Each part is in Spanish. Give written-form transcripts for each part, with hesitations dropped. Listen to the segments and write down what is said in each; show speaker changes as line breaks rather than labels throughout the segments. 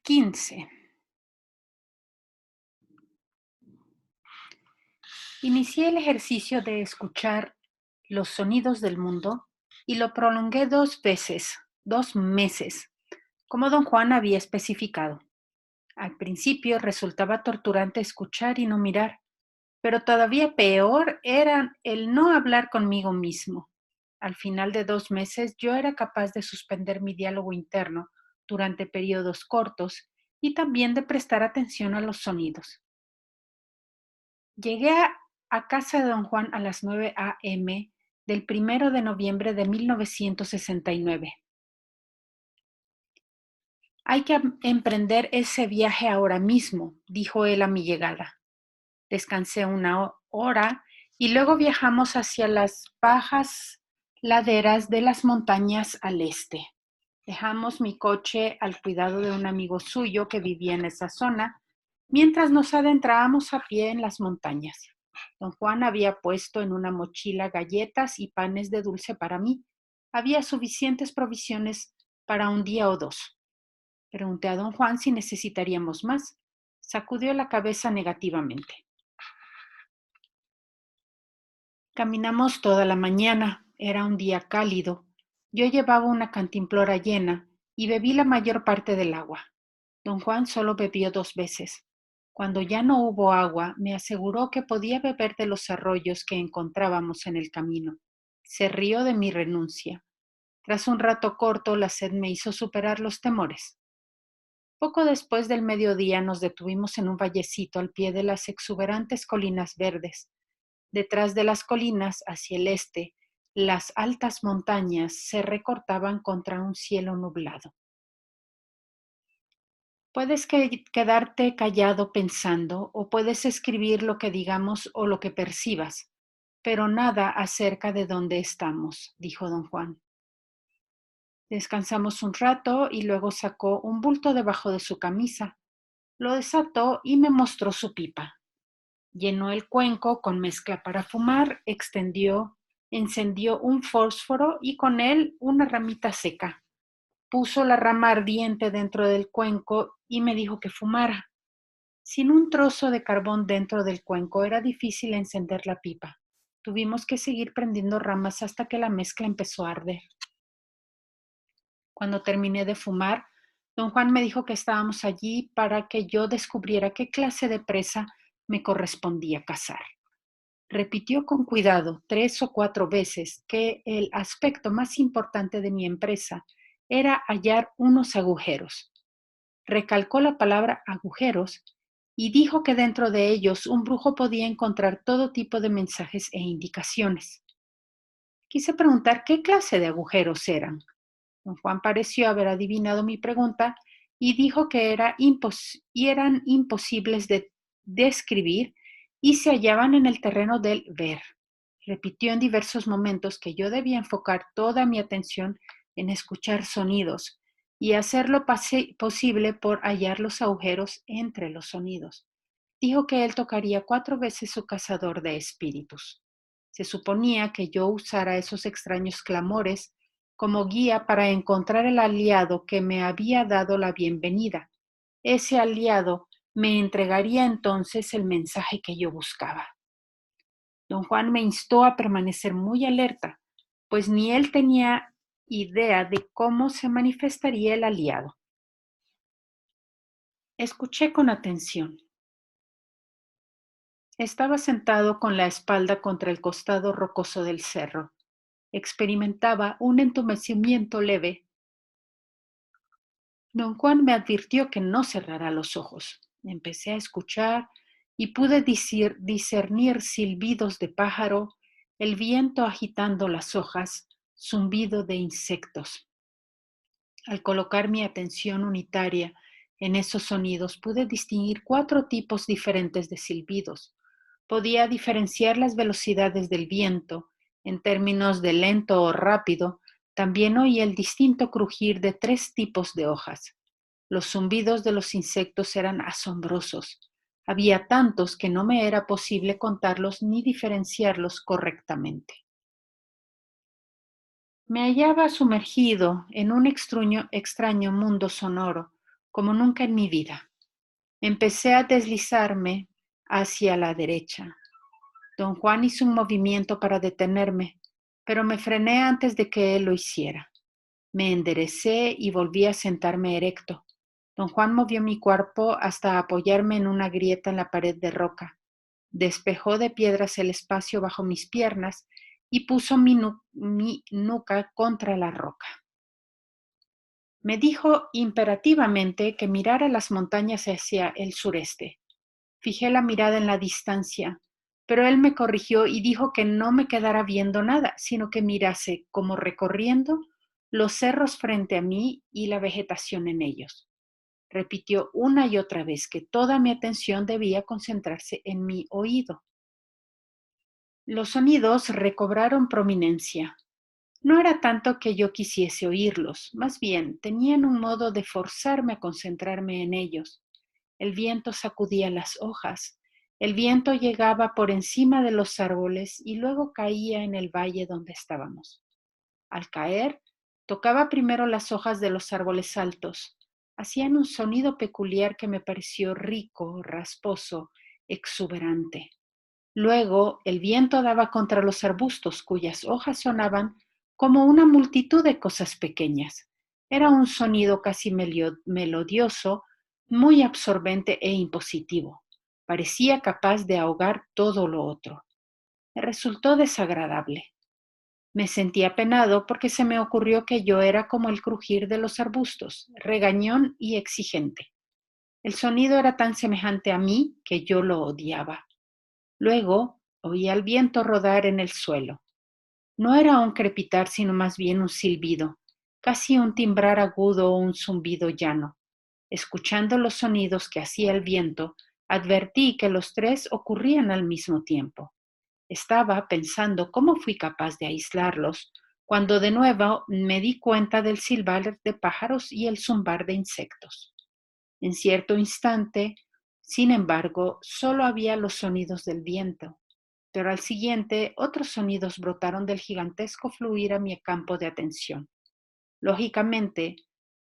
15. Inicié el ejercicio de escuchar los sonidos del mundo y lo prolongué 2 veces, 2 meses, como don Juan había especificado. Al principio resultaba torturante escuchar y no mirar, pero todavía peor era el no hablar conmigo mismo. Al final de 2 meses yo era capaz de suspender mi diálogo interno durante periodos cortos y también de prestar atención a los sonidos. Llegué a casa de don Juan a las 9 a.m. del 1 de noviembre de 1969. Hay que emprender ese viaje ahora mismo, dijo él a mi llegada. Descansé una hora y luego viajamos hacia las bajas laderas de las montañas al este. Dejamos mi coche al cuidado de un amigo suyo que vivía en esa zona, mientras nos adentrábamos a pie en las montañas. Don Juan había puesto en una mochila galletas y panes de dulce para mí. Había suficientes provisiones para un día o dos. Pregunté a don Juan si necesitaríamos más. Sacudió la cabeza negativamente. Caminamos toda la mañana. Era un día cálido. Yo llevaba una cantimplora llena y bebí la mayor parte del agua. Don Juan solo bebió 2 veces. Cuando ya no hubo agua, me aseguró que podía beber de los arroyos que encontrábamos en el camino. Se rió de mi renuncia. Tras un rato corto, la sed me hizo superar los temores. Poco después del mediodía nos detuvimos en un vallecito al pie de las exuberantes colinas verdes. Detrás de las colinas, hacia el este, las altas montañas se recortaban contra un cielo nublado. Puedes quedarte callado pensando o puedes escribir lo que digamos o lo que percibas, pero nada acerca de dónde estamos, dijo don Juan. Descansamos un rato y luego sacó un bulto debajo de su camisa. Lo desató y me mostró su pipa. Llenó el cuenco con mezcla para fumar, encendió un fósforo y con él una ramita seca. Puso la rama ardiente dentro del cuenco y me dijo que fumara. Sin un trozo de carbón dentro del cuenco era difícil encender la pipa. Tuvimos que seguir prendiendo ramas hasta que la mezcla empezó a arder. Cuando terminé de fumar, don Juan me dijo que estábamos allí para que yo descubriera qué clase de presa me correspondía cazar. Repitió con cuidado 3 o 4 veces que el aspecto más importante de mi empresa era hallar unos agujeros. Recalcó la palabra agujeros y dijo que dentro de ellos un brujo podía encontrar todo tipo de mensajes e indicaciones. Quise preguntar qué clase de agujeros eran. Don Juan pareció haber adivinado mi pregunta y dijo que eran imposibles de describir y se hallaban en el terreno del ver. Repitió en diversos momentos que yo debía enfocar toda mi atención en escuchar sonidos y hacer lo posible por hallar los agujeros entre los sonidos. Dijo que él tocaría 4 veces su cazador de espíritus. Se suponía que yo usara esos extraños clamores como guía para encontrar el aliado que me había dado la bienvenida. Ese aliado me entregaría entonces el mensaje que yo buscaba. Don Juan me instó a permanecer muy alerta, pues ni él tenía idea de cómo se manifestaría el aliado. Escuché con atención. Estaba sentado con la espalda contra el costado rocoso del cerro. Experimentaba un entumecimiento leve. Don Juan me advirtió que no cerrara los ojos. Empecé a escuchar y pude discernir silbidos de pájaro, el viento agitando las hojas, zumbido de insectos. Al colocar mi atención unitaria en esos sonidos, pude distinguir 4 tipos diferentes de silbidos. Podía diferenciar las velocidades del viento en términos de lento o rápido. También oí el distinto crujir de 3 tipos de hojas. Los zumbidos de los insectos eran asombrosos. Había tantos que no me era posible contarlos ni diferenciarlos correctamente. Me hallaba sumergido en un extraño mundo sonoro, como nunca en mi vida. Empecé a deslizarme hacia la derecha. Don Juan hizo un movimiento para detenerme, pero me frené antes de que él lo hiciera. Me enderecé y volví a sentarme erecto. Don Juan movió mi cuerpo hasta apoyarme en una grieta en la pared de roca. Despejó de piedras el espacio bajo mis piernas y puso mi nuca contra la roca. Me dijo imperativamente que mirara las montañas hacia el sureste. Fijé la mirada en la distancia, pero él me corrigió y dijo que no me quedara viendo nada, sino que mirase, como recorriendo, los cerros frente a mí y la vegetación en ellos. Repitió una y otra vez que toda mi atención debía concentrarse en mi oído. Los sonidos recobraron prominencia. No era tanto que yo quisiese oírlos, más bien tenían un modo de forzarme a concentrarme en ellos. El viento sacudía las hojas, el viento llegaba por encima de los árboles y luego caía en el valle donde estábamos. Al caer, tocaba primero las hojas de los árboles altos. Hacían un sonido peculiar que me pareció rico, rasposo, exuberante. Luego el viento daba contra los arbustos cuyas hojas sonaban como una multitud de cosas pequeñas. Era un sonido casi melodioso, muy absorbente e impositivo. Parecía capaz de ahogar todo lo otro. Me resultó desagradable. Me sentí apenado porque se me ocurrió que yo era como el crujir de los arbustos, regañón y exigente. El sonido era tan semejante a mí que yo lo odiaba. Luego oí al viento rodar en el suelo. No era un crepitar, sino más bien un silbido, casi un timbrar agudo o un zumbido llano. Escuchando los sonidos que hacía el viento, advertí que los tres ocurrían al mismo tiempo. Estaba pensando cómo fui capaz de aislarlos, cuando de nuevo me di cuenta del silbar de pájaros y el zumbar de insectos. En cierto instante, sin embargo, solo había los sonidos del viento, pero al siguiente otros sonidos brotaron del gigantesco fluir a mi campo de atención. Lógicamente,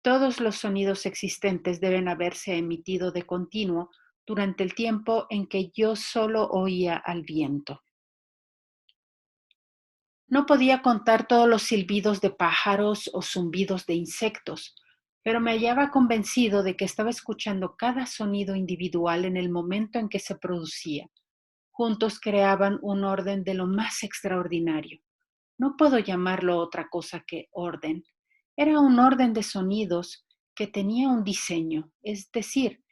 todos los sonidos existentes deben haberse emitido de continuo durante el tiempo en que yo solo oía al viento. No podía contar todos los silbidos de pájaros o zumbidos de insectos, pero me hallaba convencido de que estaba escuchando cada sonido individual en el momento en que se producía. Juntos creaban un orden de lo más extraordinario. No puedo llamarlo otra cosa que orden. Era un orden de sonidos que tenía un diseño, es decir,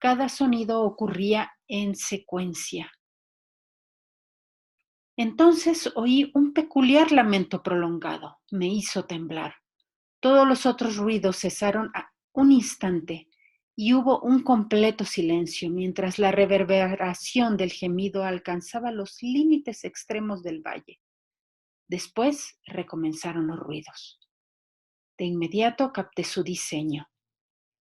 cada sonido ocurría en secuencia. Entonces oí un peculiar lamento prolongado. Me hizo temblar. Todos los otros ruidos cesaron a un instante y hubo un completo silencio mientras la reverberación del gemido alcanzaba los límites extremos del valle. Después recomenzaron los ruidos. De inmediato capté su diseño.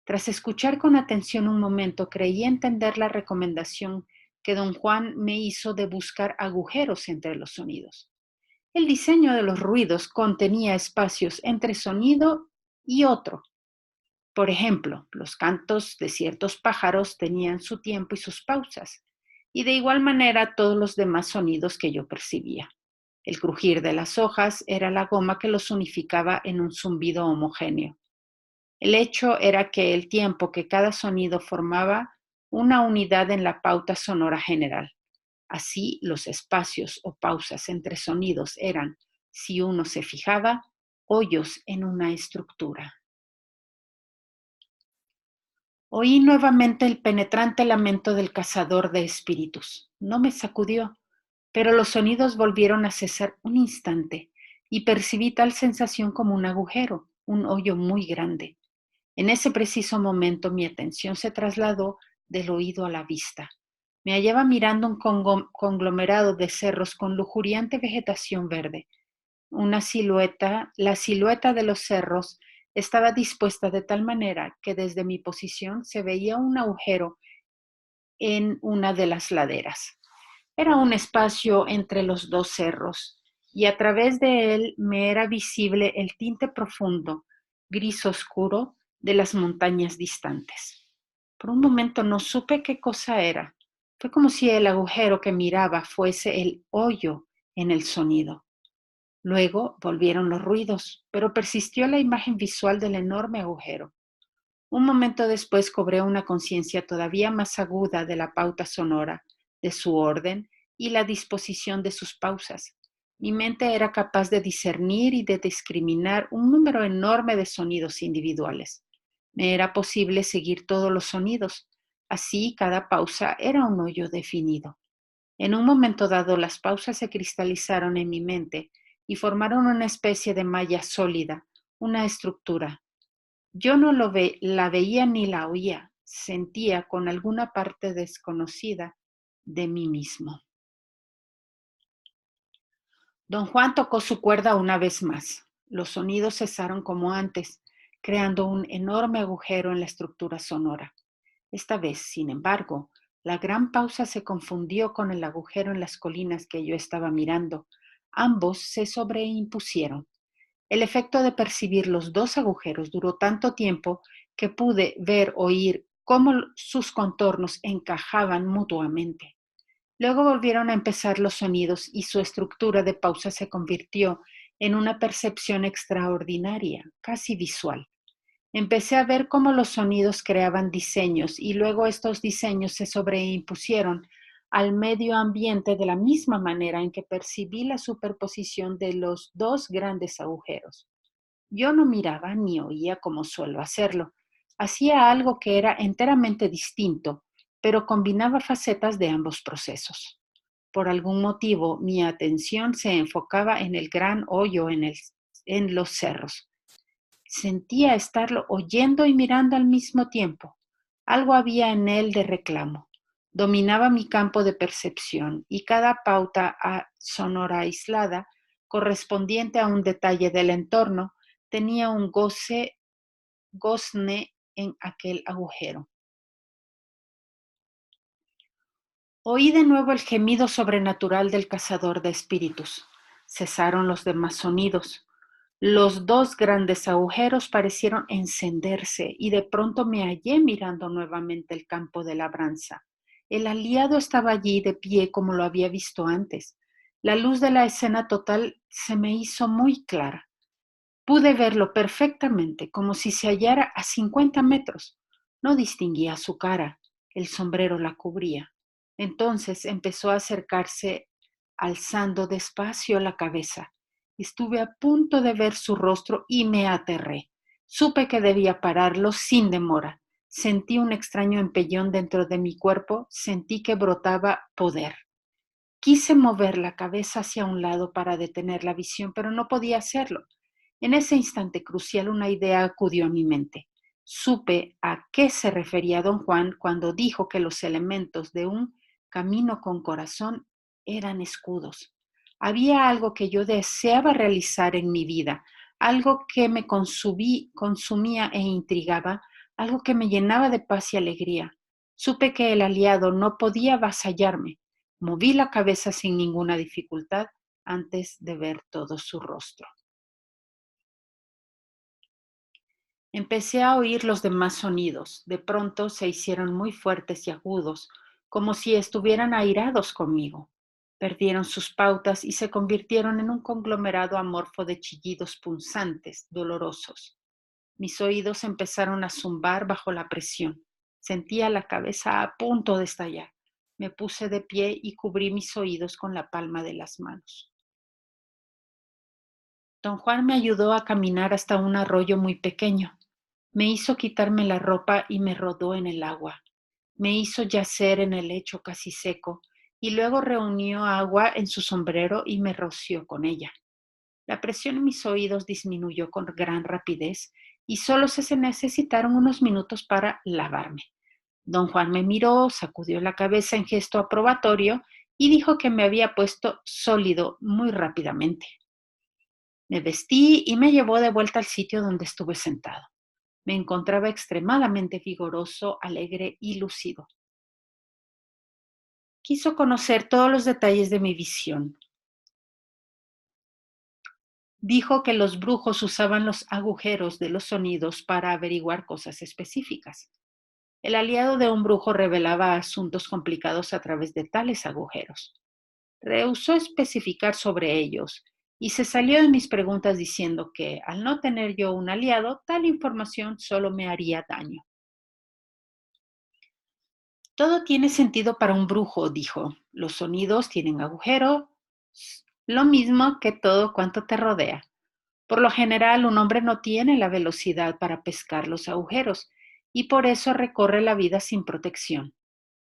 Tras escuchar con atención un momento, creí entender la recomendación que don Juan me hizo de buscar agujeros entre los sonidos. El diseño de los ruidos contenía espacios entre sonido y otro. Por ejemplo, los cantos de ciertos pájaros tenían su tiempo y sus pausas, y de igual manera todos los demás sonidos que yo percibía. El crujir de las hojas era la goma que los unificaba en un zumbido homogéneo. El hecho era que el tiempo que cada sonido formaba una unidad en la pauta sonora general. Así, los espacios o pausas entre sonidos eran, si uno se fijaba, hoyos en una estructura. Oí nuevamente el penetrante lamento del cazador de espíritus. No me sacudió, pero los sonidos volvieron a cesar un instante y percibí tal sensación como un agujero, un hoyo muy grande. En ese preciso momento mi atención se trasladó del oído a la vista. Me hallaba mirando un conglomerado de cerros con lujuriante vegetación verde. La silueta de los cerros estaba dispuesta de tal manera que desde mi posición se veía un agujero en una de las laderas. Era un espacio entre los dos cerros y a través de él me era visible el tinte profundo, gris oscuro, de las montañas distantes. Por un momento no supe qué cosa era. Fue como si el agujero que miraba fuese el hoyo en el sonido. Luego volvieron los ruidos, pero persistió la imagen visual del enorme agujero. Un momento después cobré una conciencia todavía más aguda de la pauta sonora, de su orden y la disposición de sus pausas. Mi mente era capaz de discernir y de discriminar un número enorme de sonidos individuales. Me era posible seguir todos los sonidos. Así, cada pausa era un hoyo definido. En un momento dado, las pausas se cristalizaron en mi mente y formaron una especie de malla sólida, una estructura. Yo no la veía ni la oía, sentía con alguna parte desconocida de mí mismo. Don Juan tocó su cuerda una vez más. Los sonidos cesaron como antes, creando un enorme agujero en la estructura sonora. Esta vez, sin embargo, la gran pausa se confundió con el agujero en las colinas que yo estaba mirando. Ambos se sobreimpusieron. El efecto de percibir los dos agujeros duró tanto tiempo que pude ver, oír cómo sus contornos encajaban mutuamente. Luego volvieron a empezar los sonidos y su estructura de pausa se convirtió en una percepción extraordinaria, casi visual. Empecé a ver cómo los sonidos creaban diseños y luego estos diseños se sobreimpusieron al medio ambiente de la misma manera en que percibí la superposición de los dos grandes agujeros. Yo no miraba ni oía como suelo hacerlo. Hacía algo que era enteramente distinto, pero combinaba facetas de ambos procesos. Por algún motivo, mi atención se enfocaba en el gran hoyo en los cerros. Sentía estarlo oyendo y mirando al mismo tiempo. Algo había en él de reclamo. Dominaba mi campo de percepción y cada pauta sonora aislada, correspondiente a un detalle del entorno, tenía un gozne en aquel agujero. Oí de nuevo el gemido sobrenatural del cazador de espíritus. Cesaron los demás sonidos. Los dos grandes agujeros parecieron encenderse y de pronto me hallé mirando nuevamente el campo de labranza. El aliado estaba allí de pie como lo había visto antes. La luz de la escena total se me hizo muy clara. Pude verlo perfectamente, como si se hallara a 50 metros. No distinguía su cara, el sombrero la cubría. Entonces empezó a acercarse, alzando despacio la cabeza. Estuve a punto de ver su rostro y me aterré. Supe que debía pararlo sin demora. Sentí un extraño empellón dentro de mi cuerpo, sentí que brotaba poder. Quise mover la cabeza hacia un lado para detener la visión, pero no podía hacerlo. En ese instante crucial una idea acudió a mi mente. Supe a qué se refería don Juan cuando dijo que los elementos de un camino con corazón eran escudos. Había algo que yo deseaba realizar en mi vida, algo que me consumía e intrigaba, algo que me llenaba de paz y alegría. Supe que el aliado no podía avasallarme. Moví la cabeza sin ninguna dificultad antes de ver todo su rostro. Empecé a oír los demás sonidos. De pronto se hicieron muy fuertes y agudos, como si estuvieran airados conmigo. Perdieron sus pautas y se convirtieron en un conglomerado amorfo de chillidos punzantes, dolorosos. Mis oídos empezaron a zumbar bajo la presión. Sentía la cabeza a punto de estallar. Me puse de pie y cubrí mis oídos con la palma de las manos. Don Juan me ayudó a caminar hasta un arroyo muy pequeño. Me hizo quitarme la ropa y me rodó en el agua. Me hizo yacer en el lecho casi seco y luego reunió agua en su sombrero y me roció con ella. La presión en mis oídos disminuyó con gran rapidez y solo se necesitaron unos minutos para lavarme. Don Juan me miró, sacudió la cabeza en gesto aprobatorio y dijo que me había puesto sólido muy rápidamente. Me vestí y me llevó de vuelta al sitio donde estuve sentado. Me encontraba extremadamente vigoroso, alegre y lúcido. Quiso conocer todos los detalles de mi visión. Dijo que los brujos usaban los agujeros de los sonidos para averiguar cosas específicas. El aliado de un brujo revelaba asuntos complicados a través de tales agujeros. Rehusó especificar sobre ellos y se salió de mis preguntas diciendo que, al no tener yo un aliado, tal información solo me haría daño. Todo tiene sentido para un brujo, dijo. Los sonidos tienen agujeros, lo mismo que todo cuanto te rodea. Por lo general, un hombre no tiene la velocidad para pescar los agujeros y por eso recorre la vida sin protección.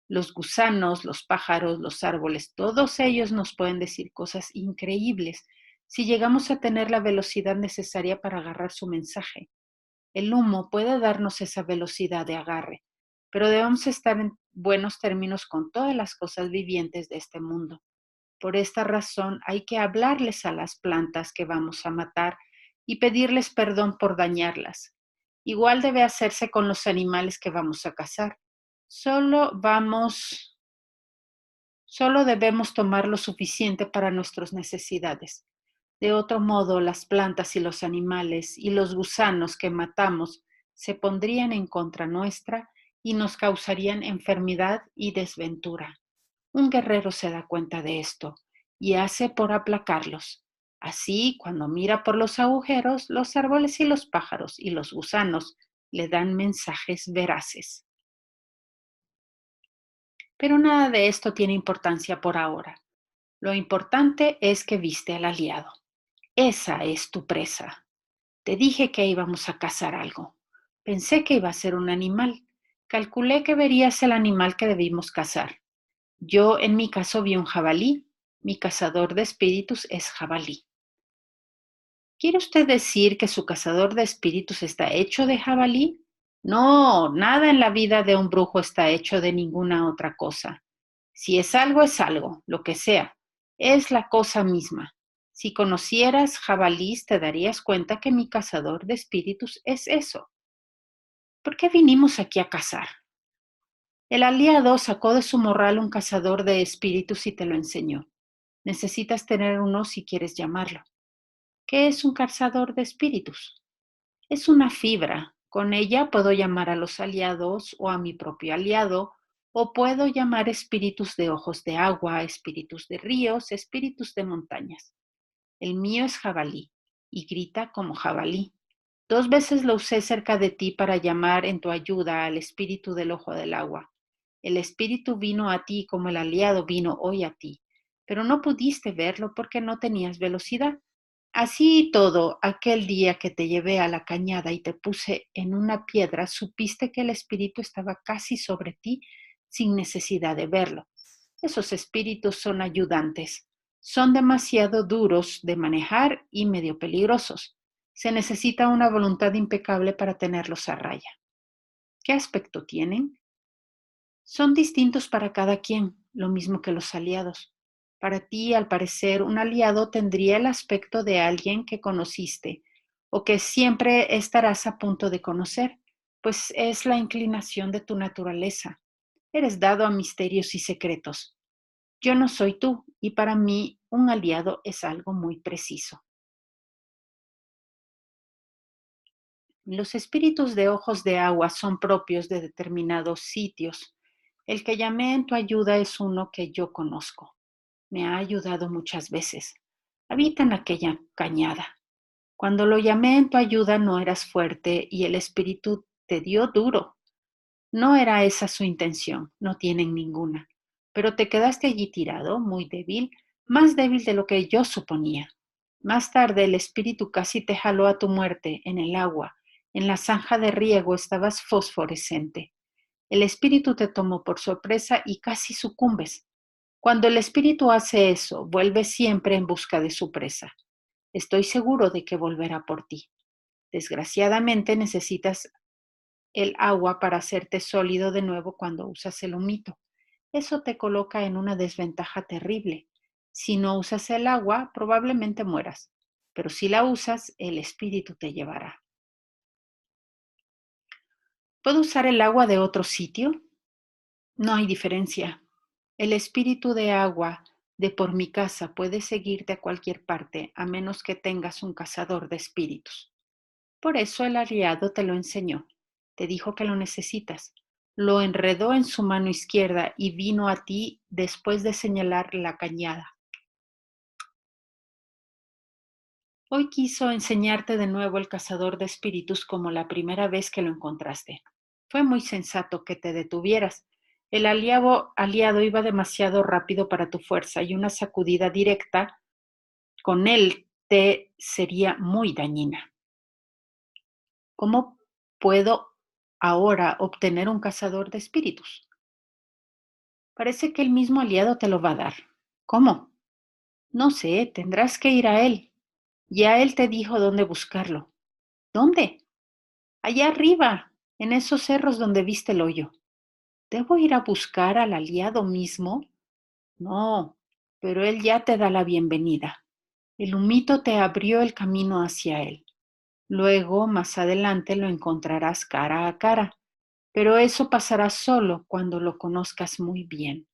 Los gusanos, los pájaros, los árboles, todos ellos nos pueden decir cosas increíbles si llegamos a tener la velocidad necesaria para agarrar su mensaje. El humo puede darnos esa velocidad de agarre, pero debemos estar en buenos términos con todas las cosas vivientes de este mundo. Por esta razón hay que hablarles a las plantas que vamos a matar y pedirles perdón por dañarlas. Igual debe hacerse con los animales que vamos a cazar. Solo vamos Solo debemos tomar lo suficiente para nuestras necesidades. De otro modo, las plantas y los animales y los gusanos que matamos se pondrían en contra nuestra y nos causarían enfermedad y desventura. Un guerrero se da cuenta de esto y hace por aplacarlos. Así, cuando mira por los agujeros, los árboles y los pájaros y los gusanos le dan mensajes veraces. Pero nada de esto tiene importancia por ahora. Lo importante es que viste al aliado. Esa es tu presa. Te dije que íbamos a cazar algo. Pensé que iba a ser un animal. Calculé que verías el animal que debimos cazar. Yo, en mi caso, vi un jabalí. Mi cazador de espíritus es jabalí. ¿Quiere usted decir que su cazador de espíritus está hecho de jabalí? No, nada en la vida de un brujo está hecho de ninguna otra cosa. Si es algo, lo que sea. Es la cosa misma. Si conocieras jabalís, te darías cuenta que mi cazador de espíritus es eso. ¿Por qué vinimos aquí a cazar? El aliado sacó de su morral un cazador de espíritus y te lo enseñó. Necesitas tener uno si quieres llamarlo. ¿Qué es un cazador de espíritus? Es una fibra. Con ella puedo llamar a los aliados o a mi propio aliado, o puedo llamar espíritus de ojos de agua, espíritus de ríos, espíritus de montañas. El mío es jabalí y grita como jabalí. 2 veces lo usé cerca de ti para llamar en tu ayuda al espíritu del ojo del agua. El espíritu vino a ti como el aliado vino hoy a ti, pero no pudiste verlo porque no tenías velocidad. Así y todo, aquel día que te llevé a la cañada y te puse en una piedra, supiste que el espíritu estaba casi sobre ti sin necesidad de verlo. Esos espíritus son ayudantes. Son demasiado duros de manejar y medio peligrosos. Se necesita una voluntad impecable para tenerlos a raya. ¿Qué aspecto tienen? Son distintos para cada quien, lo mismo que los aliados. Para ti, al parecer, un aliado tendría el aspecto de alguien que conociste o que siempre estarás a punto de conocer, pues es la inclinación de tu naturaleza. Eres dado a misterios y secretos. Yo no soy tú y para mí un aliado es algo muy preciso. Los espíritus de ojos de agua son propios de determinados sitios. El que llamé en tu ayuda es uno que yo conozco. Me ha ayudado muchas veces. Habita en aquella cañada. Cuando lo llamé en tu ayuda no eras fuerte y el espíritu te dio duro. No era esa su intención, no tienen ninguna. Pero te quedaste allí tirado, muy débil, más débil de lo que yo suponía. Más tarde el espíritu casi te jaló a tu muerte en el agua. En la zanja de riego estabas fosforescente. El espíritu te tomó por sorpresa y casi sucumbes. Cuando el espíritu hace eso, vuelve siempre en busca de su presa. Estoy seguro de que volverá por ti. Desgraciadamente necesitas el agua para hacerte sólido de nuevo cuando usas el humito. Eso te coloca en una desventaja terrible. Si no usas el agua, probablemente mueras, pero si la usas, el espíritu te llevará. ¿Puedo usar el agua de otro sitio? No hay diferencia. El espíritu de agua De por mi casa puedes seguirte a cualquier parte a menos que tengas un cazador de espíritus. Por eso el aliado te lo enseñó. Te dijo que lo necesitas. Lo enredó en su mano izquierda y vino a ti después de señalar la cañada. Hoy quiso enseñarte de nuevo el cazador de espíritus como la primera vez que lo encontraste. Fue muy sensato que te detuvieras. El aliado iba demasiado rápido para tu fuerza y una sacudida directa con él te sería muy dañina. ¿Cómo puedo ahora obtener un cazador de espíritus? Parece que el mismo aliado te lo va a dar. ¿Cómo? No sé, tendrás que ir a él. Ya él te dijo dónde buscarlo. ¿Dónde? Allá arriba, en esos cerros donde viste el hoyo. ¿Debo ir a buscar al aliado mismo? No, pero él ya te da la bienvenida. El humito te abrió el camino hacia él. Luego, más adelante, lo encontrarás cara a cara, pero eso pasará solo cuando lo conozcas muy bien.